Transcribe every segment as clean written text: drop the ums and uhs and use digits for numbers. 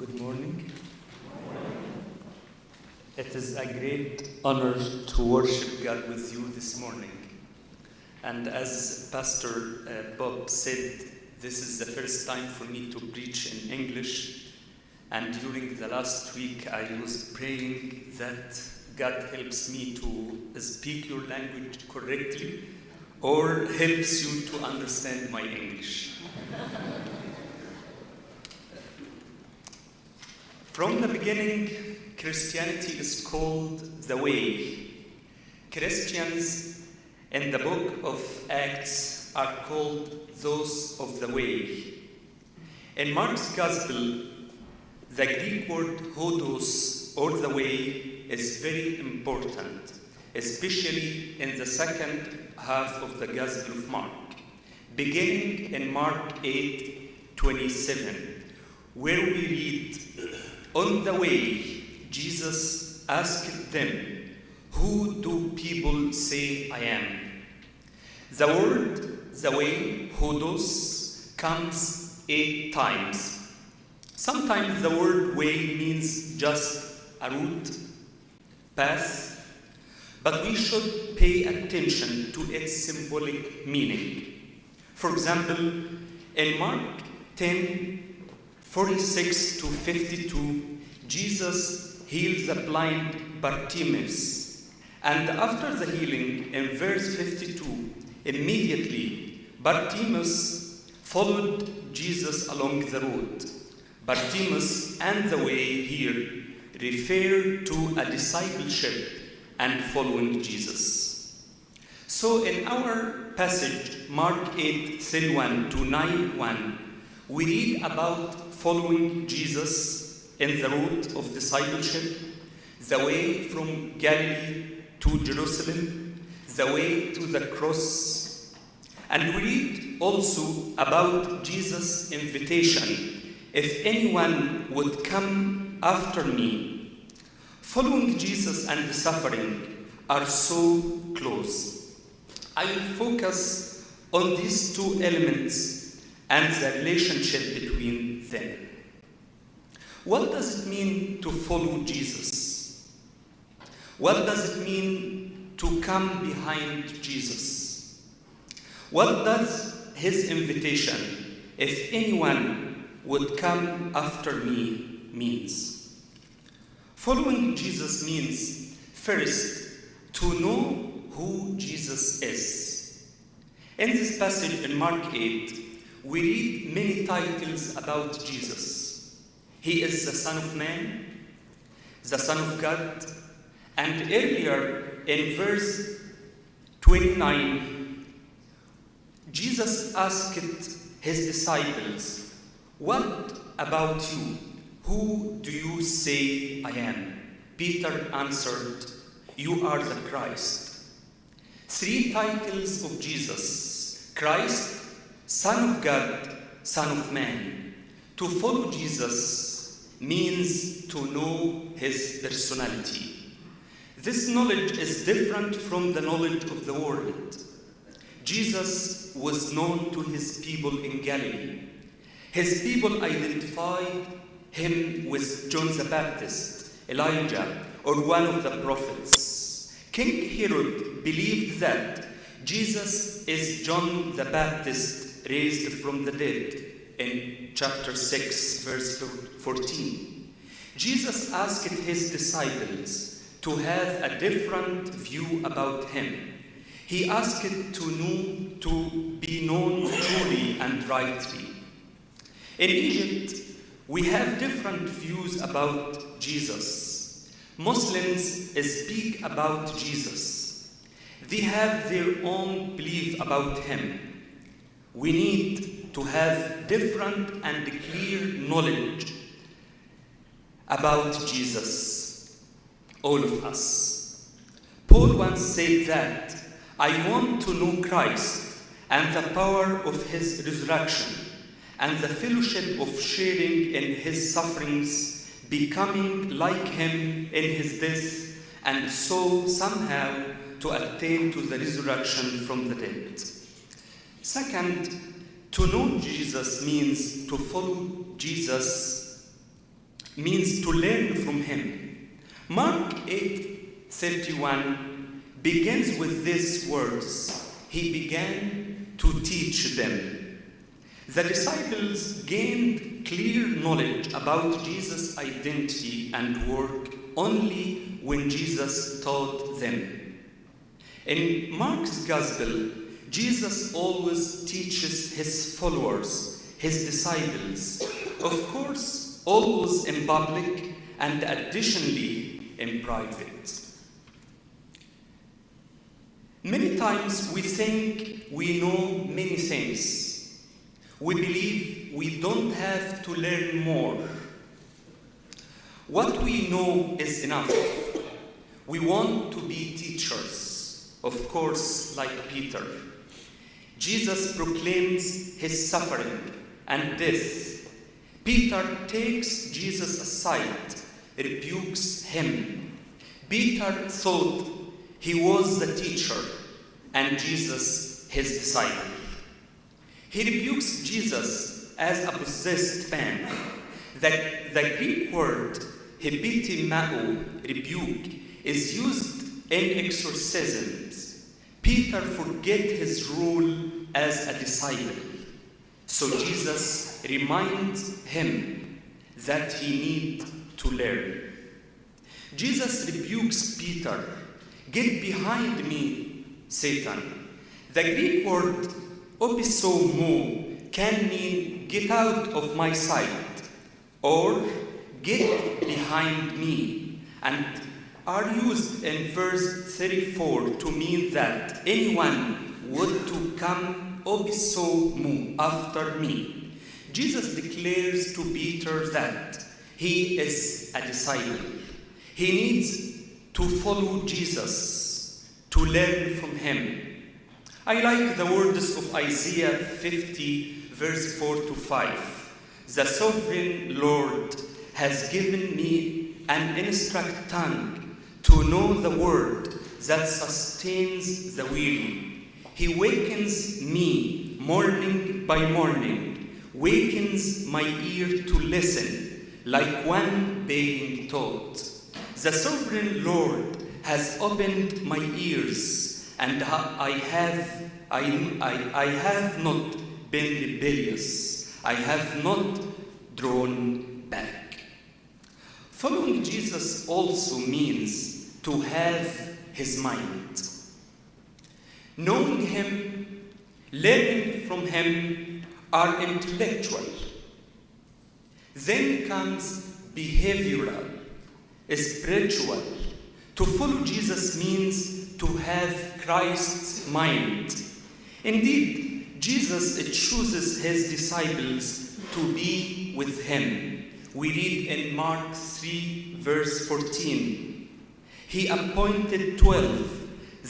Good morning. It is a great honor to worship God with you this morning. And as Pastor Bob said, this is the first time for me to preach in English. And during the last week, I was praying that God helps me to speak your language correctly or helps you to understand my English. From the beginning, Christianity is called the Way. Christians in the book of Acts are called those of the Way. In Mark's Gospel, the Greek word hodos, or the way, is very important, especially in the second half of the Gospel of Mark, beginning in Mark 8:27, where we read, "On the way, Jesus asked them, 'Who do people say I am?'" The word, the way, hodos, comes 8 times. Sometimes the word way means just a route, path, but we should pay attention to its symbolic meaning. For example, in Mark 10:46-52, Jesus heals the blind Bartimaeus. And after the healing, in verse 52, immediately Bartimaeus followed Jesus along the road. Bartimaeus and the way here refer to a discipleship and following Jesus. So in our passage, Mark 8:31-9:1, we read about following Jesus in the road of discipleship, the way from Galilee to Jerusalem, the way to the cross. And we read also about Jesus' invitation, "If anyone would come after me." Following Jesus and the suffering are so close. I will focus on these two elements and the relationship between them. What does it mean to follow Jesus? What does it mean to come behind Jesus? What does his invitation, "If anyone would come after me," means? Following Jesus means, first, to know who Jesus is. In this passage in Mark 8, we read many titles about Jesus. He is the Son of Man, the Son of God, and earlier in verse 29, Jesus asked his disciples, "What about you? Who do you say I am?" Peter answered, "You are the Christ." 3 titles of Jesus: Christ, Son of God, Son of Man. To follow Jesus means to know his personality. This knowledge is different from the knowledge of the world. Jesus was known to his people in Galilee. His people identified him with John the Baptist, Elijah, or one of the prophets. King Herod believed that Jesus is John the Baptist raised from the dead in chapter 6, verse 14. Jesus asked his disciples to have a different view about him. He asked to be known truly and rightly. In Egypt, we have different views about Jesus. Muslims speak about Jesus. They have their own belief about him. We need to have different and clear knowledge about Jesus, all of us. Paul once said that, "I want to know Christ and the power of his resurrection, and the fellowship of sharing in his sufferings, becoming like him in his death, and so somehow to attain to the resurrection from the dead." Second, to know Jesus means to follow Jesus means to learn from him. Mark 8:31 begins with these words. He began to teach them. The disciples gained clear knowledge about Jesus' identity and work only when Jesus taught them. In Mark's Gospel, Jesus always teaches his followers, his disciples, of course, always in public and additionally in private. Many times we think we know many things. We believe we don't have to learn more. What we know is enough. We want to be teachers, of course, like Peter. Jesus proclaims his suffering and death. Peter takes Jesus aside, rebukes him. Peter thought he was the teacher and Jesus his disciple. He rebukes Jesus as a possessed man. The Greek word hepitimao, rebuke, is used in exorcisms. Peter forget his role as a disciple. So Jesus reminds him that he needs to learn. Jesus rebukes Peter, "Get behind me, Satan." The Greek word opisomo can mean "get out of my sight" or "get behind me," and are used in verse 34 to mean that anyone would to come opisomo after me. Jesus declares to Peter that he is a disciple. He needs to follow Jesus, to learn from him. I like the words of Isaiah 50, verse 4-5. The sovereign Lord has given me an instruct tongue to know the word that sustains the weary. He wakens me morning by morning, wakens my ear to listen, like one being taught. The sovereign Lord has opened my ears, and I have not been rebellious. I have not drawn back. Following Jesus also means to have his mind. Knowing him, learning from him are intellectual. Then comes behavioral, spiritual. To follow Jesus means to have Christ's mind. Indeed, Jesus chooses his disciples to be with him. We read in Mark 3, verse 14. He appointed 12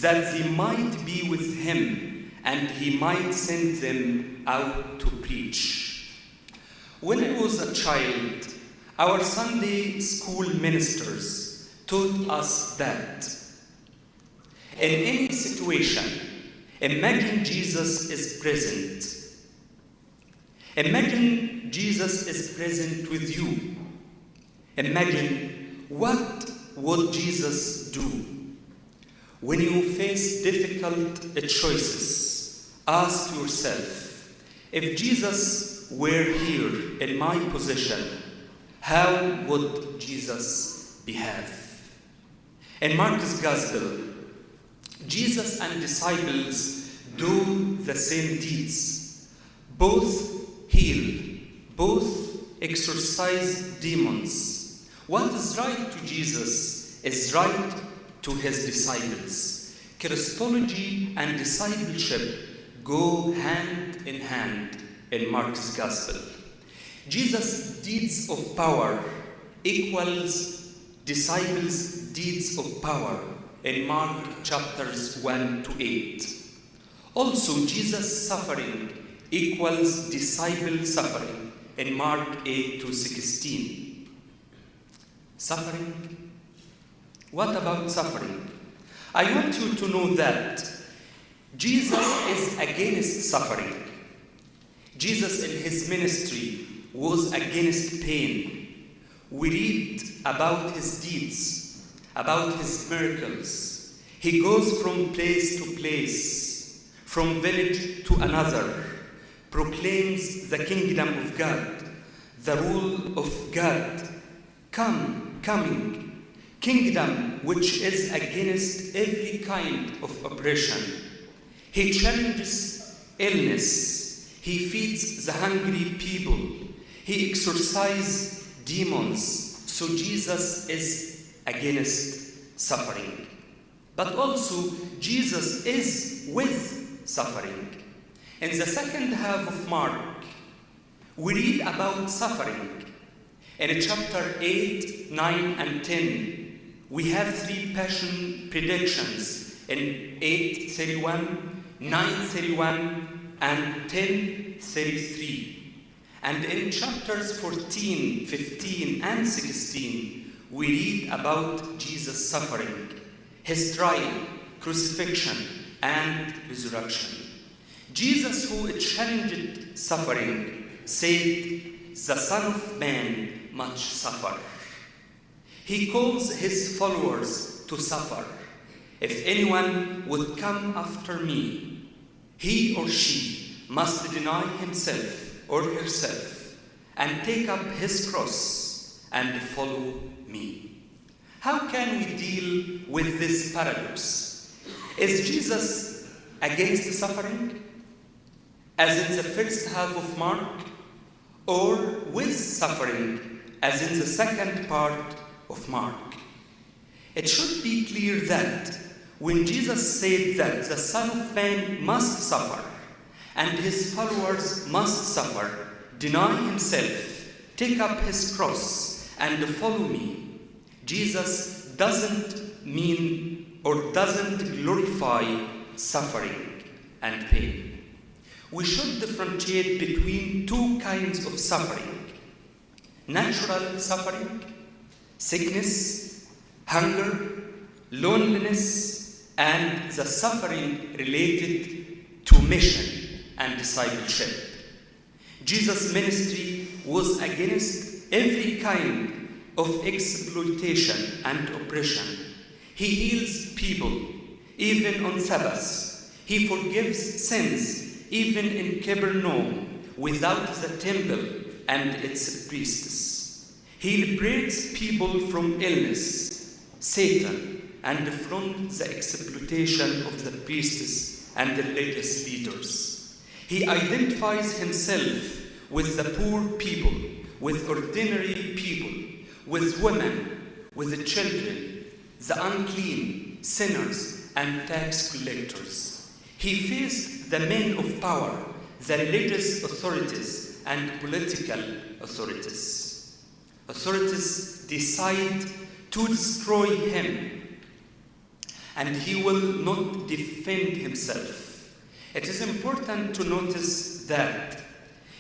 that they might be with him and he might send them out to preach. When I was a child, our Sunday school ministers taught us that in any situation, imagine Jesus is present. Imagine Jesus is present with you. Imagine what would Jesus do. When you face difficult choices, ask yourself, if Jesus were here in my position, how would Jesus behave? In Mark's Gospel, Jesus and disciples do the same deeds. Both heal, both exorcise demons. What is right to Jesus is right to his disciples. Christology and discipleship go hand in hand in Mark's Gospel. Jesus' deeds of power equals disciples' deeds of power in Mark chapters 1-8. Also, Jesus' suffering equals disciple suffering in Mark 8-16. Suffering? What about suffering? I want you to know that Jesus is against suffering. Jesus in his ministry was against pain. We read about his deeds, about his miracles. He goes from place to place, from village to another, proclaims the kingdom of God, the rule of God, coming, kingdom which is against every kind of oppression. He challenges illness. He feeds the hungry people. He exorcises demons. So Jesus is against suffering. But also, Jesus is with suffering. In the second half of Mark, we read about suffering. In chapter 8, 9, and 10, we have 3 passion predictions in 8:31, 9:31, and 10:33. And in chapters 14, 15, and 16, we read about Jesus' suffering, his trial, crucifixion, and resurrection. Jesus, who challenged suffering, said, "The Son of Man must suffer." He calls his followers to suffer. If anyone would come after me, he or she must deny himself or herself and take up his cross and follow me. How can we deal with this paradox? Is Jesus against suffering, as in the first half of Mark, or with suffering, as in the second part of Mark? It should be clear that when Jesus said that the Son of Man must suffer and his followers must suffer, deny himself, take up his cross, and follow me, Jesus doesn't mean or doesn't glorify suffering and pain. We should differentiate between 2 kinds of suffering: natural suffering, sickness, hunger, loneliness, and the suffering related to mission and discipleship. Jesus' ministry was against every kind of exploitation and oppression. He heals people, even on Sabbath. He forgives sins, even in Capernaum, without the temple and its priests. He liberates people from illness, Satan, and from the exploitation of the priests and the religious leaders. He identifies himself with the poor people, with ordinary people, with women, with the children, the unclean, sinners, and tax collectors. He faced the men of power, the religious authorities, and political authorities. Authorities decide to destroy him, and he will not defend himself. It is important to notice that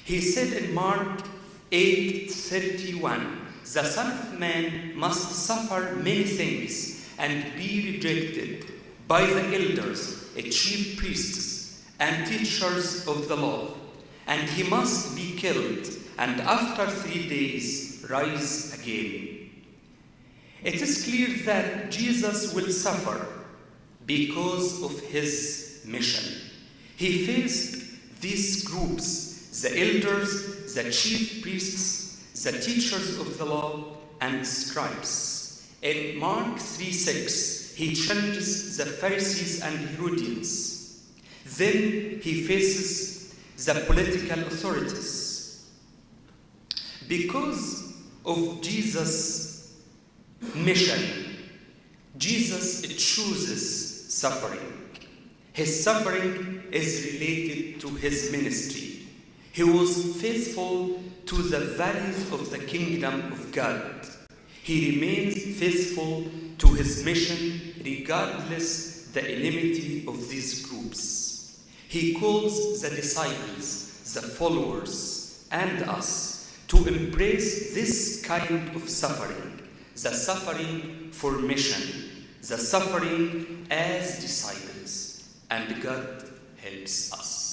he said in Mark 8:31, "The Son of Man must suffer many things and be rejected by the elders, chief priests, and teachers of the law, and he must be killed, and after 3 days rise again." It is clear that Jesus will suffer because of his mission. He faced these groups: the elders, the chief priests, the teachers of the law, and scribes. In Mark 3:6, he challenges the Pharisees and Herodians. Then he faces the political authorities. Because of Jesus' mission, Jesus chooses suffering. His suffering is related to his ministry. He was faithful to the values of the kingdom of God. He remains faithful to his mission regardless the enmity of these groups. He calls the disciples, the followers, and us to embrace this kind of suffering, the suffering for mission, the suffering as disciples, and God helps us.